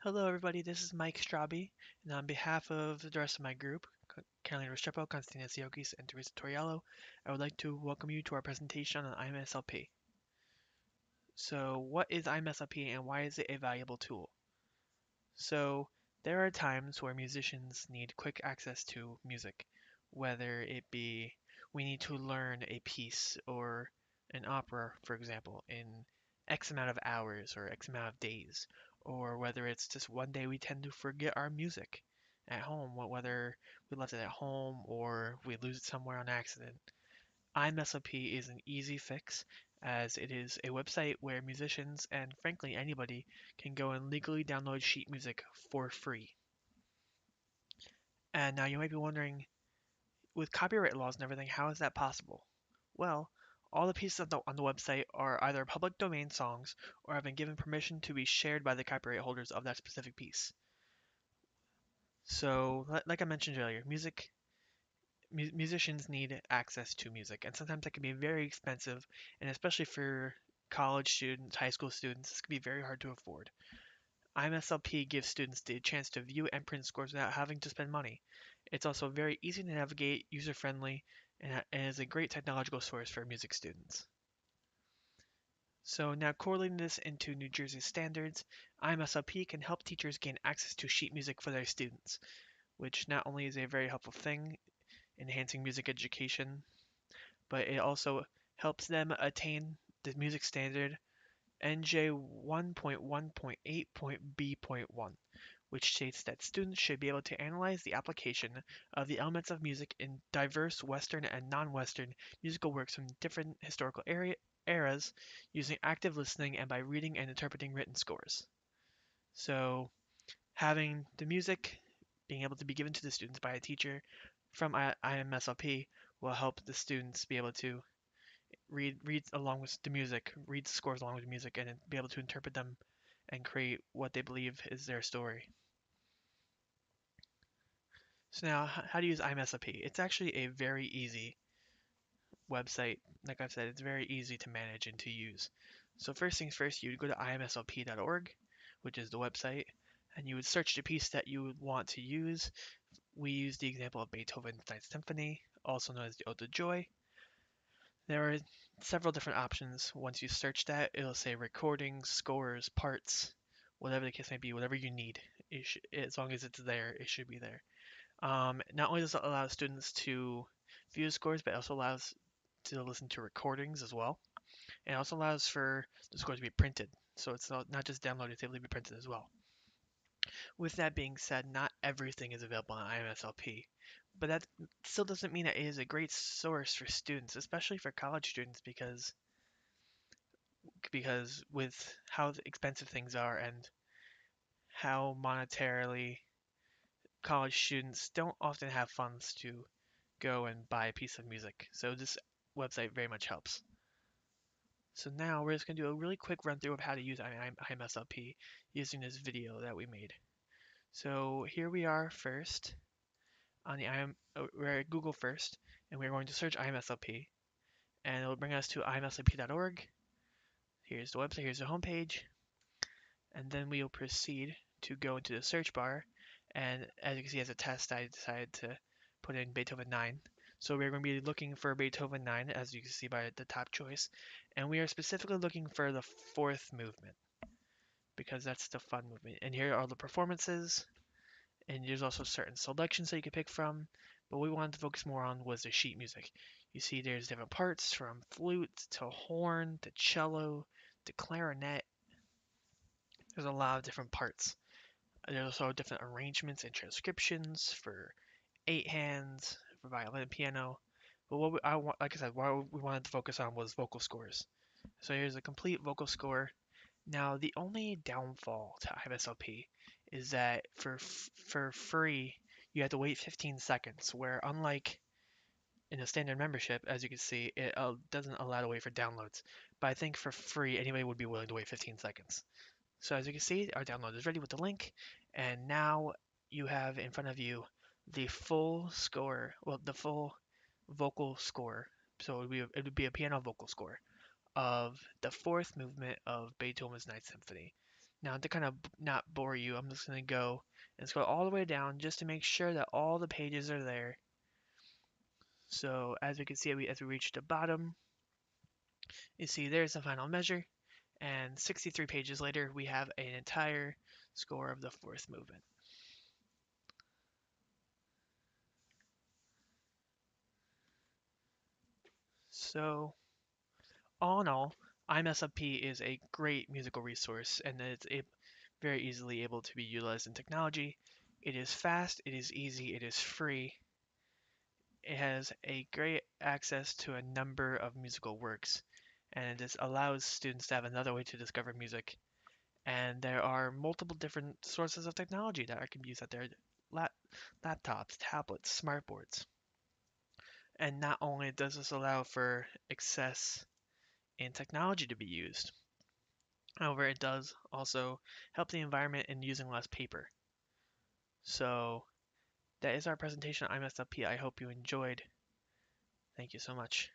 Hello, everybody. This is Mike Straube, and on behalf of the rest of my group, Carolina Restrepo, Constantina Siokis, and Teresa Toriello, I would like to welcome you to our presentation on IMSLP. So, what is IMSLP and why is it a valuable tool? So, there are times where musicians need quick access to music, whether it be we need to learn a piece or an opera, for example, in X amount of hours or X amount of days, or whether it's just one day we tend to forget our music at home, whether we left it at home or we lose it somewhere on accident. IMSLP is an easy fix as it is a website where musicians and frankly anybody can go and legally download sheet music for free. And now you might be wondering, with copyright laws and everything, how is that possible? Well, all the pieces on the website are either public domain songs or have been given permission to be shared by the copyright holders of that specific piece. So, like I mentioned earlier, musicians need access to music, and sometimes that can be very expensive, and especially for college students, high school students, this can be very hard to afford. IMSLP gives students the chance to view and print scores without having to spend money. It's also very easy to navigate, user-friendly, and is a great technological source for music students. So now correlating this into New Jersey standards, IMSLP can help teachers gain access to sheet music for their students, which not only is a very helpful thing, enhancing music education, but it also helps them attain the music standard NJ 1.1.8.B.1, which states that students should be able to analyze the application of the elements of music in diverse Western and non-Western musical works from different historical eras using active listening and by reading and interpreting written scores. So, having the music being able to be given to the students by a teacher from IMSLP will help the students be able to read along with the music, read the scores along with the music, and be able to interpret them and create what they believe is their story. So now, how to use IMSLP? It's actually a very easy website. Like I've said, it's very easy to manage and to use. So first things first, you would go to imslp.org, which is the website, and you would search the piece that you would want to use. We use the example of Beethoven's Ninth Symphony, also known as the Ode to Joy. There are several different options. Once you search that, it'll say recordings, scores, parts, whatever the case may be, whatever you need. As long as it's there, it should be there. Not only does it allow students to view scores, but it also allows to listen to recordings as well. And it also allows for the scores to be printed. So it's not just downloaded, it's able to be printed as well. With that being said, not everything is available on IMSLP, but that still doesn't mean that it is a great source for students, especially for college students, because with how expensive things are and how monetarily college students don't often have funds to go and buy a piece of music. So this website very much helps. So now we're just going to do a really quick run through of how to use IMSLP using this video that we made. So here we are first on we're at Google first, and we're going to search IMSLP, and it'll bring us to imslp.org. Here's the website, here's the homepage, and then we'll proceed to go into the search bar. And as you can see, as a test, I decided to put in Beethoven 9. So we're going to be looking for Beethoven 9, as you can see by the top choice. And we are specifically looking for the fourth movement, because that's the fun movement. And here are the performances, and there's also certain selections that you can pick from. But what we wanted to focus more on was the sheet music. You see there's different parts from flute to horn to cello to clarinet. There's a lot of different parts. There's also different arrangements and transcriptions for eight hands, for violin and piano. But I want, like I said, what we wanted to focus on was vocal scores. So here's a complete vocal score. Now, the only downfall to IMSLP is that for free, you have to wait 15 seconds, where unlike in a standard membership, as you can see, it doesn't allow to wait for downloads. But I think for free, anybody would be willing to wait 15 seconds. So as you can see, our download is ready with the link, and now you have in front of you the full score, well, the full vocal score. So it would be a piano vocal score of the fourth movement of Beethoven's Ninth Symphony. Now, to kind of not bore you, I'm just going to go and scroll all the way down just to make sure that all the pages are there. So as we can see, as we reach the bottom, you see there's the final measure. And 63 pages later, we have an entire score of the fourth movement. So all in all, IMSLP is a great musical resource and it's very easily able to be utilized in technology. It is fast, it is easy, it is free. It has a great access to a number of musical works, and this allows students to have another way to discover music. And there are multiple different sources of technology that can be used out there, laptops, tablets, smartboards. And not only does this allow for access in technology to be used, however, it does also help the environment in using less paper. So that is our presentation on IMSLP. I hope you enjoyed. Thank you so much.